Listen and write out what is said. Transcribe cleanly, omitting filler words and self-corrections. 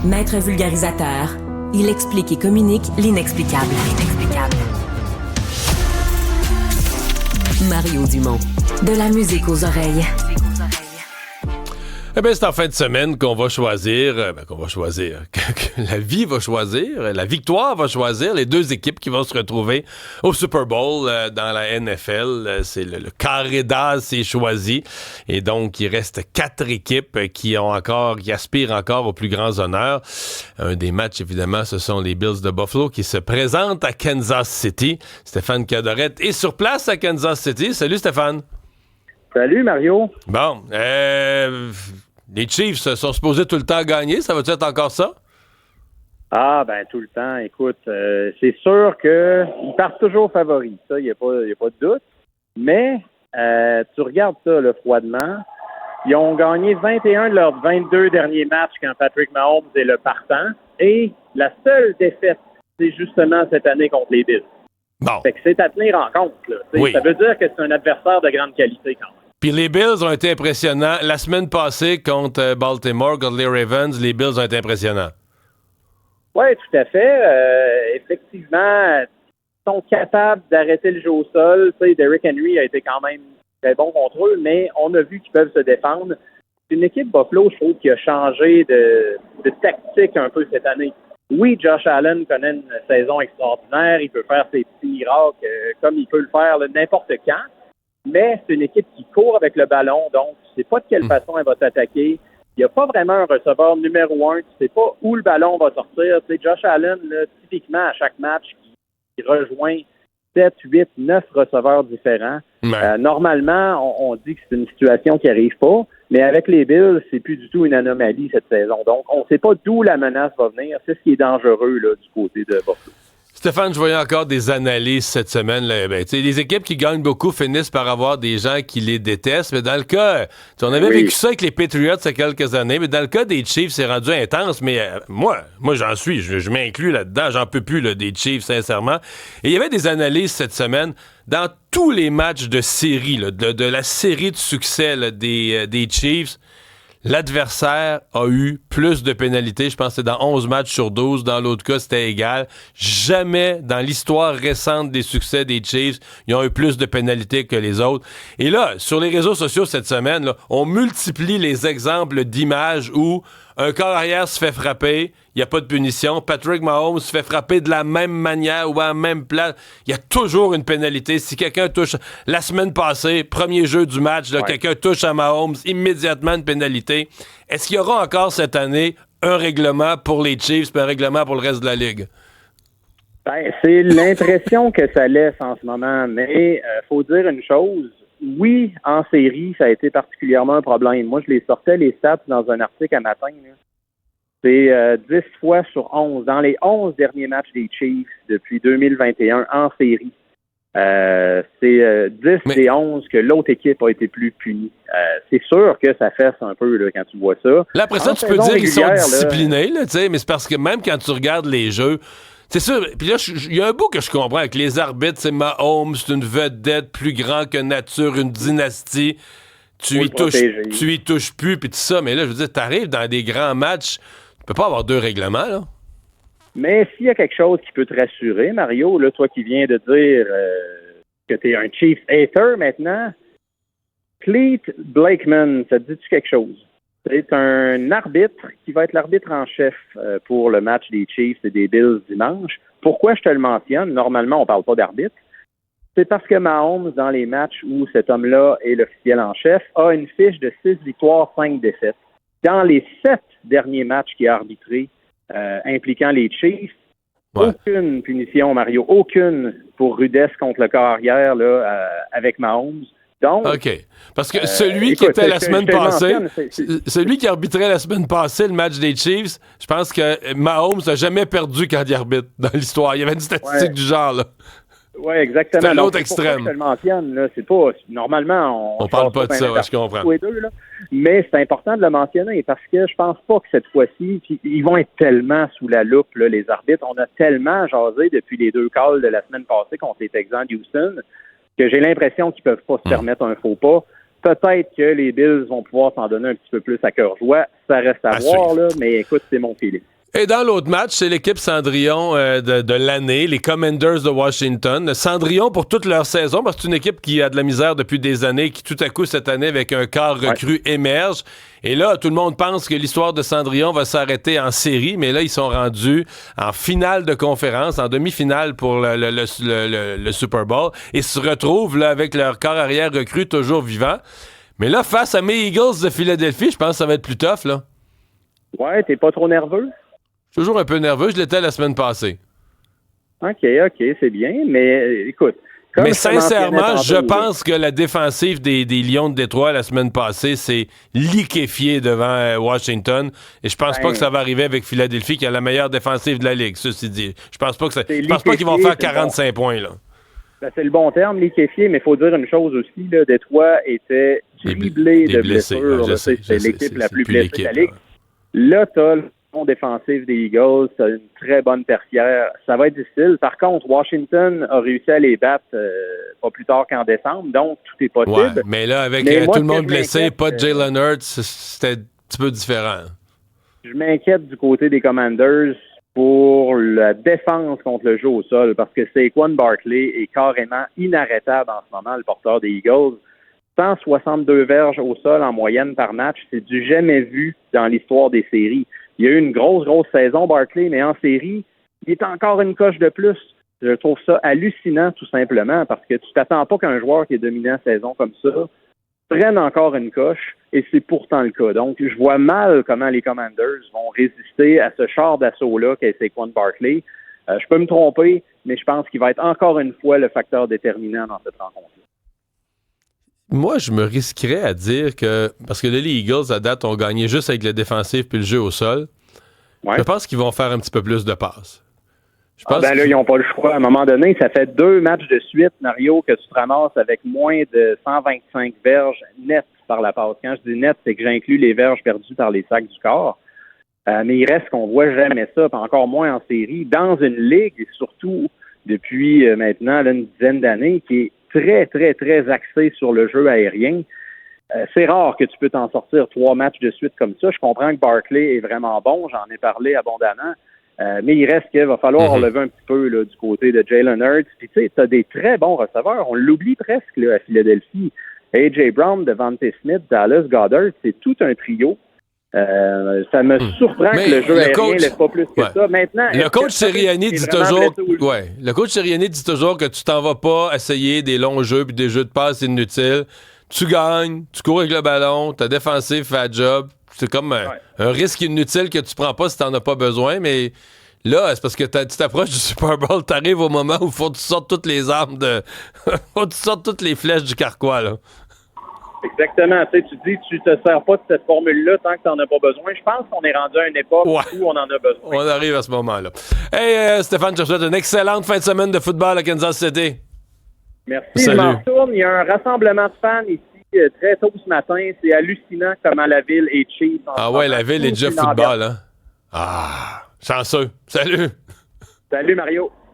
Maître vulgarisateur, il explique et communique l'inexplicable. Mario Dumont. De la musique aux oreilles. Eh bien, c'est en fin de semaine qu'on va choisir, que la vie va choisir, la victoire va choisir les deux équipes qui vont se retrouver au Super Bowl dans la NFL. C'est le carré d'as c'est choisi. Et donc, il reste 4 équipes qui aspirent encore aux plus grands honneurs. Un des matchs, évidemment, ce sont les Bills de Buffalo qui se présentent à Kansas City. Stéphane Cadorette est sur place à Kansas City. Salut Stéphane. Salut Mario. Bon, les Chiefs sont supposés tout le temps gagner. Ça va-tu être encore ça? Ah, ben tout le temps. Écoute, c'est sûr qu'ils partent toujours favoris. Ça, il n'y a pas de doute. Mais tu regardes ça là, froidement. Ils ont gagné 21 de leurs 22 derniers matchs quand Patrick Mahomes est le partant. Et la seule défaite, c'est justement cette année contre les Bills. Bon. Fait que c'est à tenir en compte. Là. Oui. Ça veut dire que c'est un adversaire de grande qualité quand même. Puis les Bills ont été impressionnants. La semaine passée, contre Baltimore, contre les Ravens, les Bills ont été impressionnants. Oui, tout à fait. Effectivement, ils sont capables d'arrêter le jeu au sol. Tu sais, Derrick Henry a été quand même très bon contre eux, mais on a vu qu'ils peuvent se défendre. C'est une équipe Buffalo, je trouve, qui a changé de tactique un peu cette année. Oui, Josh Allen connaît une saison extraordinaire. Il peut faire ses petits miracles comme il peut le faire là, n'importe quand. Mais c'est une équipe qui court avec le ballon, donc tu sais pas de quelle façon elle va t'attaquer. Il n'y a pas vraiment un receveur numéro 1, tu sais pas où le ballon va sortir. Tu sais, Josh Allen, là, typiquement, à chaque match, qui rejoint 7, 8, 9 receveurs différents. Ouais. Normalement, on dit que c'est une situation qui n'arrive pas, mais avec les Bills, c'est plus du tout une anomalie cette saison. Donc, on ne sait pas d'où la menace va venir. C'est ce qui est dangereux là, du côté de Buffalo. Stéphane, je voyais encore des analyses cette semaine. Là, les équipes qui gagnent beaucoup finissent par avoir des gens qui les détestent. Mais dans le cas, on avait vécu ça avec les Patriots il y a quelques années, mais dans le cas des Chiefs, c'est rendu intense. Mais moi j'en suis, je m'inclus là-dedans. J'en peux plus là, des Chiefs, sincèrement. Et il y avait des analyses cette semaine dans tous les matchs de série, là, de la série de succès là, des Chiefs. L'adversaire a eu plus de pénalités. Je pense que c'est dans 11 matchs sur 12. Dans l'autre cas, c'était égal. Jamais dans l'histoire récente des succès des Chiefs, ils ont eu plus de pénalités que les autres. Et là, sur les réseaux sociaux cette semaine, là, on multiplie les exemples d'images où un corps arrière se fait frapper, il n'y a pas de punition. Patrick Mahomes se fait frapper de la même manière ou à la même place. Il y a toujours une pénalité. Si quelqu'un touche... La semaine passée, premier jeu du match, là, quelqu'un touche à Mahomes, immédiatement une pénalité. Est-ce qu'il y aura encore cette année un règlement pour les Chiefs et un règlement pour le reste de la Ligue? Ben, c'est l'impression que ça laisse en ce moment. Mais faut dire une chose. Oui, en série, ça a été particulièrement un problème. Moi, je les sortais, les stats, dans un article à matin. Là. C'est 10 fois sur 11. Dans les 11 derniers matchs des Chiefs depuis 2021 en série, c'est 10 des 11 que l'autre équipe a été plus punie. C'est sûr que ça fesse un peu là, quand tu vois ça. Là, après ça, tu peux dire qu'ils sont disciplinés, là, mais c'est parce que même quand tu regardes les jeux, c'est sûr, puis là, il y a un bout que je comprends avec les arbitres, c'est Mahomes, c'est une vedette plus grand que nature, une dynastie. Tu y touches plus, puis tout ça. Mais là, je veux dire, t'arrives dans des grands matchs, tu peux pas avoir 2 règlements, là. Mais s'il y a quelque chose qui peut te rassurer, Mario, là, toi qui viens de dire que t'es un Chiefs hater maintenant, Clete Blakeman, ça te dit-tu quelque chose? C'est un arbitre qui va être l'arbitre en chef pour le match des Chiefs et des Bills dimanche. Pourquoi je te le mentionne? Normalement, on parle pas d'arbitre. C'est parce que Mahomes, dans les matchs où cet homme-là est l'officiel en chef, a une fiche de 6 victoires, 5 défaites. Dans les 7 derniers matchs qu'il a arbitrés impliquant les Chiefs, aucune punition, Mario, aucune pour rudesse contre le corps arrière là, avec Mahomes. Donc, OK. Parce que celui qui était la semaine passée, celui qui arbitrait la semaine passée le match des Chiefs, je pense que Mahomes n'a jamais perdu quand il arbitre dans l'histoire. Il y avait une statistique du genre, là. Oui, exactement. C'est l'autre extrême. Je te le mentionne, là, c'est pas... Normalement, on parle pas de ça, je comprends. Tous les deux, là. Mais c'est important de le mentionner parce que je pense pas que cette fois-ci, ils vont être tellement sous la loupe, là, les arbitres. On a tellement jasé depuis les 2 calls de la semaine passée contre les Texans d'Houston que j'ai l'impression qu'ils peuvent pas se permettre un faux pas. Peut-être que les Bills vont pouvoir s'en donner un petit peu plus à cœur joie. Ça reste à voir, là, mais écoute, c'est mon feeling. Et dans l'autre match, c'est l'équipe Cendrillon de l'année, les Commanders de Washington. Cendrillon pour toute leur saison, parce que c'est une équipe qui a de la misère depuis des années, qui tout à coup, cette année, avec un quart recru, émerge. Et là, tout le monde pense que l'histoire de Cendrillon va s'arrêter en série, mais là, ils sont rendus en finale de conférence, en demi-finale pour le Super Bowl, et se retrouvent là, avec leur quart arrière recru toujours vivant. Mais là, face à mes Eagles de Philadelphie, je pense que ça va être plus tough, là. Ouais, t'es pas trop nerveux? Toujours un peu nerveux, je l'étais la semaine passée. OK, c'est bien, mais écoute. Mais sincèrement, je pense que la défensive des Lions de Détroit la semaine passée s'est liquéfiée devant Washington. Et je pense pas que ça va arriver avec Philadelphie, qui a la meilleure défensive de la Ligue, ceci dit. Je pense pas qu'ils vont faire 45 points, là. Ben, c'est le bon terme, liquéfié, mais il faut dire une chose aussi, là, Détroit était criblé de blessures. C'est l'équipe la plus blessée de la Ligue. Là, t'as le fond défensif des Eagles, t'as une très bonne tertiaire. Ça va être difficile. Par contre, Washington a réussi à les battre pas plus tard qu'en décembre, donc tout est possible. Ouais, mais là, avec tout le monde blessé, pas de Jalen Hurts, c'était un petit peu différent. Je m'inquiète du côté des Commanders pour la défense contre le jeu au sol, parce que Saquon Barkley est carrément inarrêtable en ce moment, le porteur des Eagles. 162 verges au sol en moyenne par match, c'est du jamais vu dans l'histoire des séries. Il y a eu une grosse saison, Barkley, mais en série, il est encore une coche de plus. Je trouve ça hallucinant, tout simplement, parce que tu t'attends pas qu'un joueur qui est dominant saison comme ça prenne encore une coche, et c'est pourtant le cas. Donc, je vois mal comment les Commanders vont résister à ce char d'assaut-là qu'est Saquon Barkley. Je peux me tromper, mais je pense qu'il va être encore une fois le facteur déterminant dans cette rencontre-là. Moi, je me risquerais à dire que, parce que là, les Eagles, à date, ont gagné juste avec le défensif puis le jeu au sol. Ouais. Je pense qu'ils vont faire un petit peu plus de passes. Là, ils n'ont pas le choix. À un moment donné, ça fait 2 matchs de suite, Mario, que tu te ramasses avec moins de 125 verges nettes par la passe. Quand je dis net, c'est que j'inclus les verges perdues par les sacs du corps. Mais il reste qu'on voit jamais ça, puis encore moins en série, dans une ligue, et surtout depuis maintenant là, une dizaine d'années, qui est très, très, très axé sur le jeu aérien. C'est rare que tu peux t'en sortir 3 matchs de suite comme ça. Je comprends que Barkley est vraiment bon, j'en ai parlé abondamment, mais il reste qu'il va falloir relever un petit peu là, du côté de Jalen Hurts. Puis tu sais, tu as des très bons receveurs, on l'oublie presque là, à Philadelphie. A.J. Brown, Devante Smith, Dallas Goedert, c'est tout un trio. Ça me surprend que le jeu aérien laisse pas plus que ça. Maintenant, le coach Sirianni dit toujours le coach Sirianni dit toujours que tu t'en vas pas essayer des longs jeux puis des jeux de passes inutiles. Tu gagnes, tu cours avec le ballon, ta défensive fait la job. C'est comme un risque inutile que tu prends pas si t'en as pas besoin, mais là, c'est parce que tu t'approches du Super Bowl, t'arrives au moment où faut que tu sortes toutes les armes faut que tu sortes toutes les flèches du carquois, là. Exactement. Tu dis, tu te sers pas de cette formule-là tant que tu n'en as pas besoin. Je pense qu'on est rendu à une époque où on en a besoin. On arrive à ce moment-là. Hey, Stéphane, je te souhaite une excellente fin de semaine de football à Kansas City. Merci. Salut. Je m'en retourne. Il y a un rassemblement de fans ici très tôt ce matin. C'est hallucinant comment la ville est cheap. La ville est déjà football. Hein? Ah, chanceux. Salut. Salut, Mario.